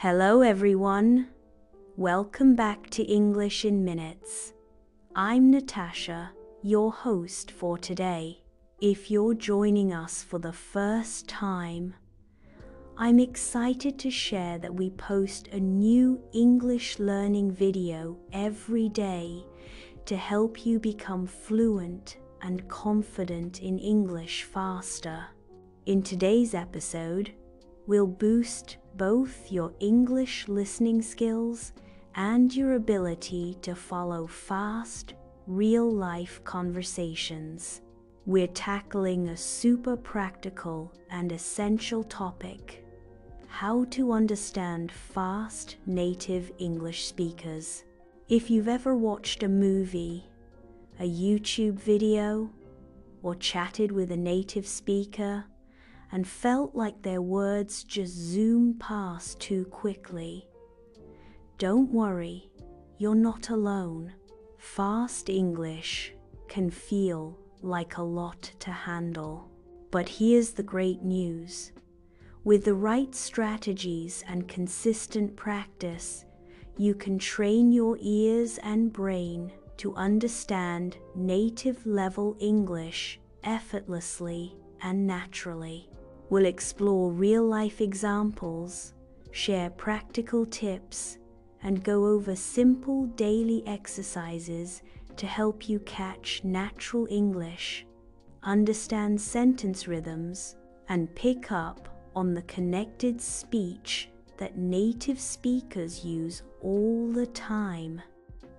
Hello everyone, welcome back to English in Minutes. I'm Natasha, your host for today. If you're joining us for the first time, I'm excited to share that we post a new English learning video every day to help you become fluent and confident in English faster. In today's episode, we'll boost both your English listening skills and your ability to follow fast, real-life conversations. We're tackling a super practical and essential topic: how to understand fast native English speakers. If you've ever watched a movie, a YouTube video, or chatted with a native speaker and felt like their words just zoom past too quickly, don't worry, you're not alone. Fast English can feel like a lot to handle. But here's the great news. With the right strategies and consistent practice, you can train your ears and brain to understand native-level English effortlessly and naturally. We'll explore real-life examples, share practical tips, and go over simple daily exercises to help you catch natural English, understand sentence rhythms, and pick up on the connected speech that native speakers use all the time.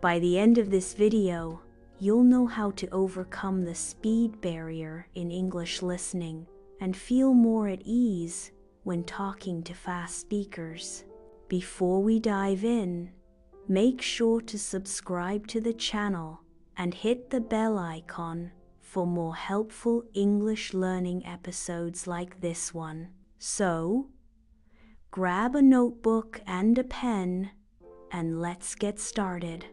By the end of this video, you'll know how to overcome the speed barrier in English listening and feel more at ease when talking to fast speakers. Before we dive in, make sure to subscribe to the channel and hit the bell icon for more helpful English learning episodes like this one. So, grab a notebook and a pen and let's get started.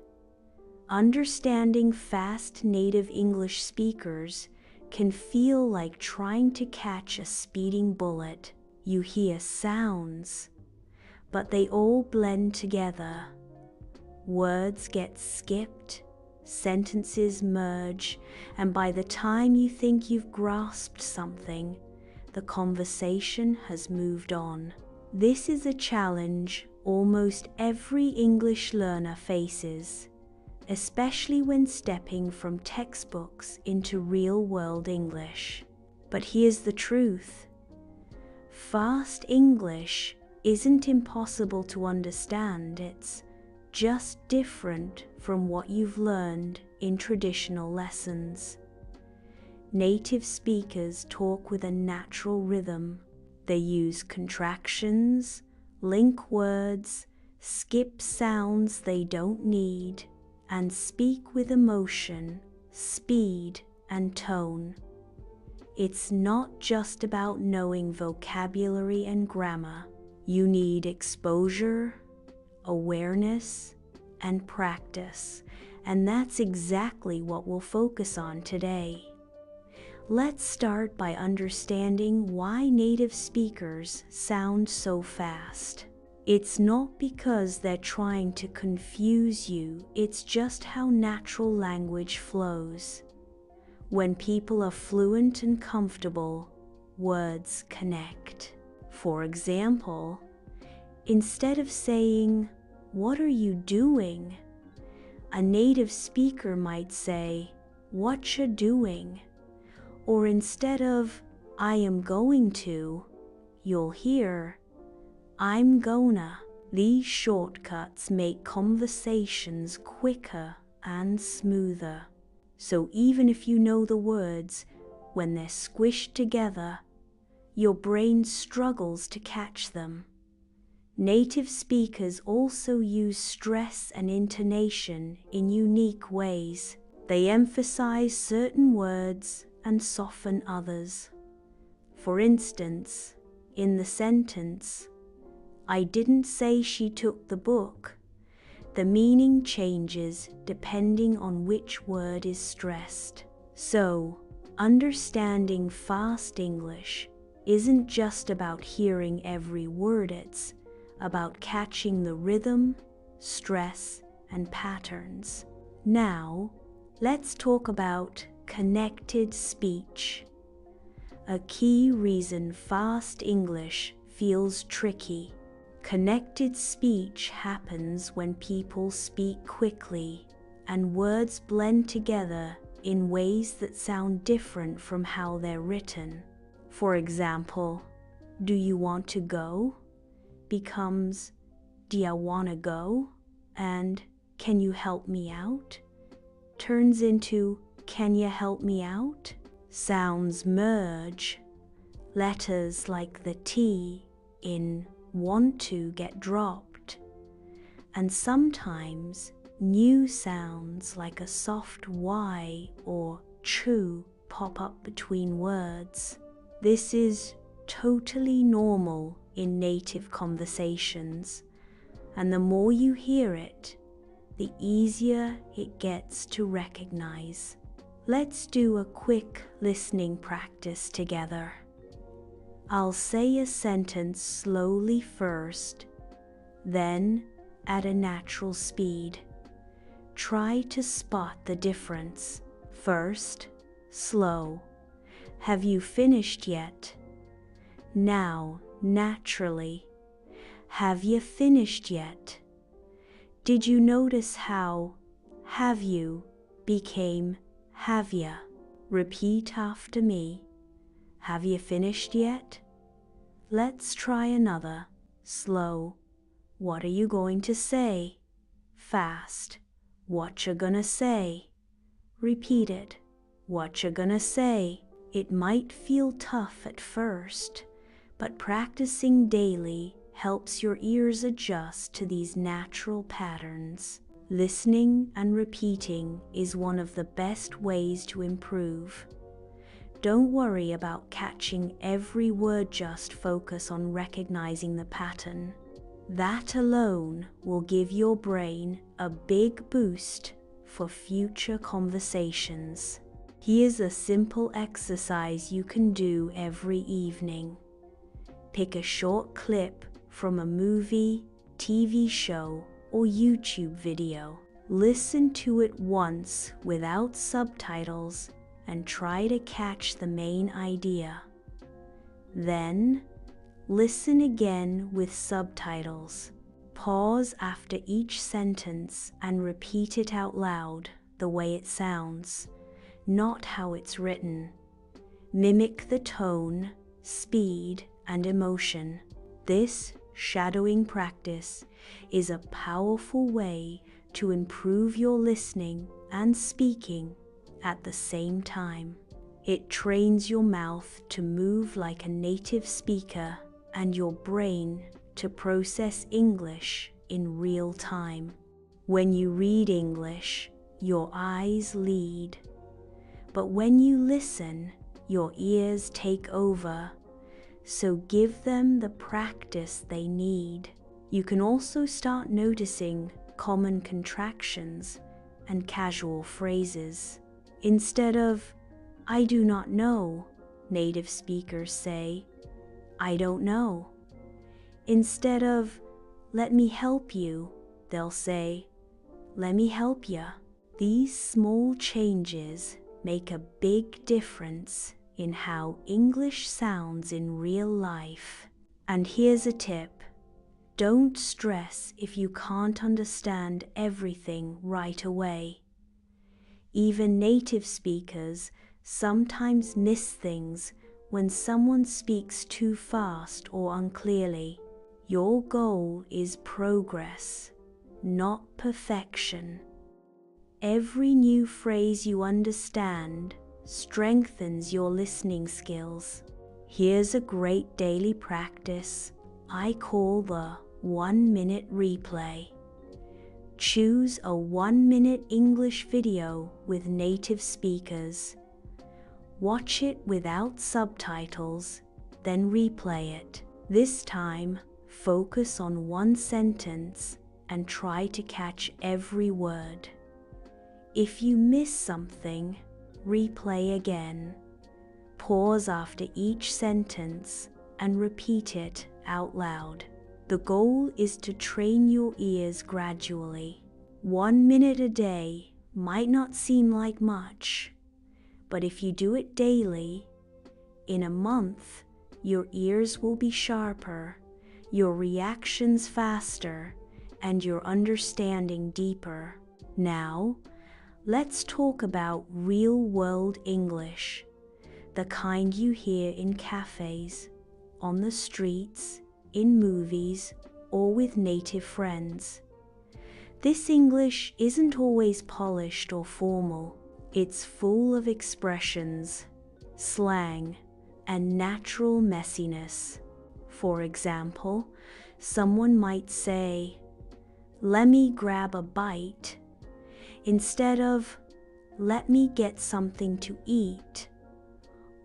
Understanding fast native English speakers can feel like trying to catch a speeding bullet. You hear sounds, but they all blend together. Words get skipped, sentences merge, and by the time you think you've grasped something, the conversation has moved on. This is a challenge almost every English learner faces, especially when stepping from textbooks into real-world English. But here's the truth. Fast English isn't impossible to understand, it's just different from what you've learned in traditional lessons. Native speakers talk with a natural rhythm. They use contractions, link words, skip sounds they don't need, and speak with emotion, speed, and tone. It's not just about knowing vocabulary and grammar. You need exposure, awareness, and practice, and that's exactly what we'll focus on today. Let's start by understanding why native speakers sound so fast. It's not because they're trying to confuse you, it's just how natural language flows. When people are fluent and comfortable, words connect. For example, instead of saying, "What are you doing?" a native speaker might say, "What you doing?" Or instead of, "I am going to," you'll hear, "I'm gonna." These shortcuts make conversations quicker and smoother. So even if you know the words, when they're squished together, your brain struggles to catch them. Native speakers also use stress and intonation in unique ways. They emphasize certain words and soften others. For instance, in the sentence, "I didn't say she took the book," the meaning changes depending on which word is stressed. So, understanding fast English isn't just about hearing every word, it's about catching the rhythm, stress, and patterns. Now, let's talk about connected speech. A key reason fast English feels tricky. Connected speech happens when people speak quickly and words blend together in ways that sound different from how they're written. For example, "Do you want to go?" becomes "Do ya wanna go?" and "Can you help me out?" turns into "Can you help me out?" Sounds merge. Letters like the T in want to get dropped. And sometimes new sounds like a soft Y or chu pop up between words. This is totally normal in native conversations, and the more you hear it, the easier it gets to recognize. Let's do a quick listening practice together. I'll say a sentence slowly first, then at a natural speed. Try to spot the difference. First, slow. "Have you finished yet?" Now, naturally. "Have you finished yet?" Did you notice how "have you" became "have ya"? Repeat after me. "Have you finished yet?" Let's try another. Slow. "What are you going to say?" Fast. "What you gonna say?" Repeat it. "What you gonna say?" It might feel tough at first, but practicing daily helps your ears adjust to these natural patterns. Listening and repeating is one of the best ways to improve. Don't worry about catching every word, just focus on recognizing the pattern. That alone will give your brain a big boost for future conversations. Here's a simple exercise you can do every evening. Pick a short clip from a movie, TV show, or YouTube video. Listen to it once without subtitles and try to catch the main idea. Then, listen again with subtitles. Pause after each sentence and repeat it out loud the way it sounds, not how it's written. Mimic the tone, speed, and emotion. This shadowing practice is a powerful way to improve your listening and speaking at the same time. It trains your mouth to move like a native speaker and your brain to process English in real time. When you read English, your eyes lead. But when you listen, your ears take over. So give them the practice they need. You can also start noticing common contractions and casual phrases. Instead of "I do not know," native speakers say, "I don't know." Instead of "let me help you," they'll say, "let me help ya." These small changes make a big difference in how English sounds in real life. And here's a tip. Don't stress if you can't understand everything right away. Even native speakers sometimes miss things when someone speaks too fast or unclearly. Your goal is progress, not perfection. Every new phrase you understand strengthens your listening skills. Here's a great daily practice I call the 1-minute replay. Choose a 1-minute English video with native speakers. Watch it without subtitles, then replay it. This time, focus on one sentence and try to catch every word. If you miss something, replay again. Pause after each sentence and repeat it out loud. The goal is to train your ears gradually. 1 minute a day might not seem like much, but if you do it daily, in a month, your ears will be sharper, your reactions faster, and your understanding deeper. Now, let's talk about real-world English, the kind you hear in cafes, on the streets, in movies, or with native friends. This English isn't always polished or formal. It's full of expressions, slang, and natural messiness. For example, someone might say, "Let me grab a bite," instead of, "Let me get something to eat,"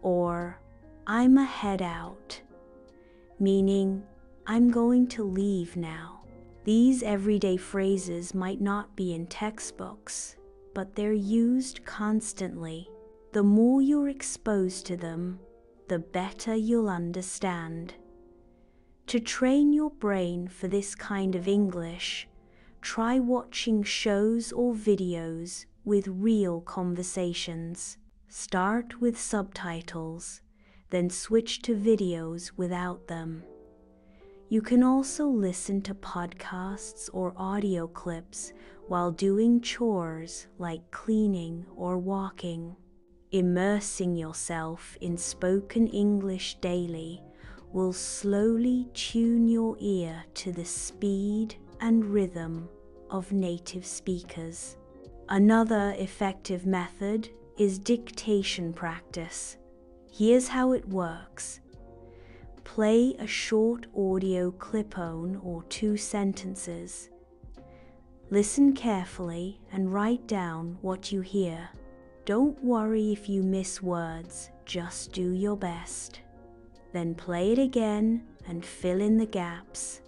or "I'm a head out," meaning I'm going to leave now. These everyday phrases might not be in textbooks, but they're used constantly. The more you're exposed to them, the better you'll understand. To train your brain for this kind of English, try watching shows or videos with real conversations. Start with subtitles, then switch to videos without them. You can also listen to podcasts or audio clips while doing chores like cleaning or walking. Immersing yourself in spoken English daily will slowly tune your ear to the speed and rhythm of native speakers. Another effective method is dictation practice. Here's how it works. Play a short audio clip-on or 2 sentences. Listen carefully and write down what you hear. Don't worry if you miss words, just do your best. Then play it again and fill in the gaps.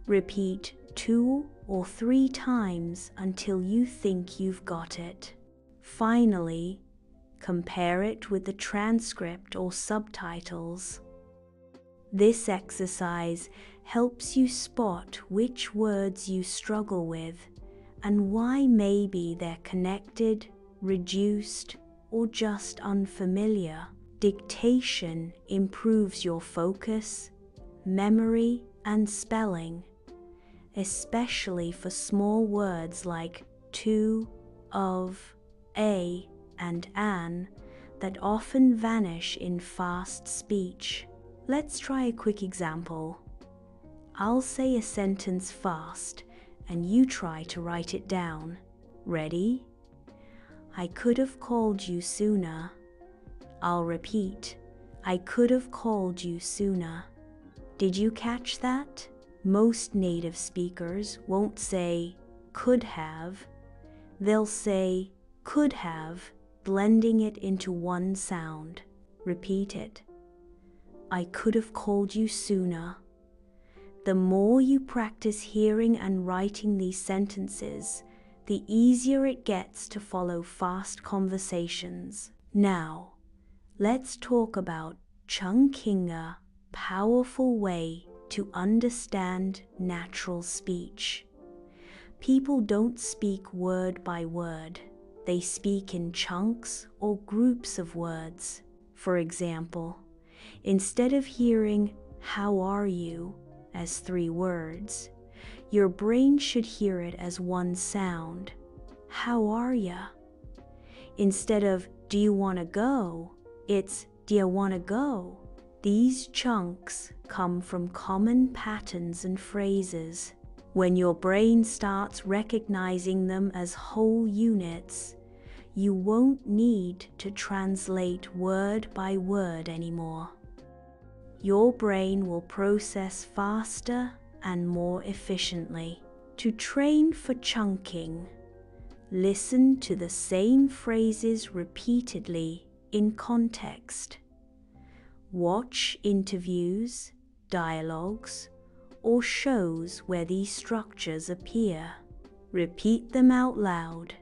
Repeat 2 or 3 times until you think you've got it. Finally, compare it with the transcript or subtitles. This exercise helps you spot which words you struggle with and why maybe they're connected, reduced, or just unfamiliar. Dictation improves your focus, memory, and spelling, especially for small words like to, of, a, and an that often vanish in fast speech. Let's try a quick example. I'll say a sentence fast, and you try to write it down. Ready? I could have called you sooner. I'll repeat. I could have called you sooner. Did you catch that? Most native speakers won't say could have. They'll say could have, blending it into one sound. Repeat it. I could have called you sooner. The more you practice hearing and writing these sentences, the easier it gets to follow fast conversations. Now, let's talk about chunking, a powerful way to understand natural speech. People don't speak word by word. They speak in chunks or groups of words. For example, instead of hearing "How are you?" as 3 words, your brain should hear it as one sound. How are ya? Instead of "Do you want to go?" it's "Do you want to go?" These chunks come from common patterns and phrases. When your brain starts recognizing them as whole units, you won't need to translate word by word anymore. Your brain will process faster and more efficiently. To train for chunking, listen to the same phrases repeatedly in context. Watch interviews, dialogues, or shows where these structures appear. Repeat them out loud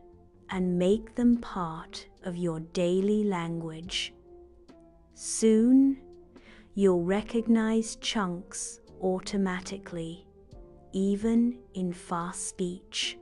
and make them part of your daily language. Soon, you'll recognize chunks automatically, even in fast speech.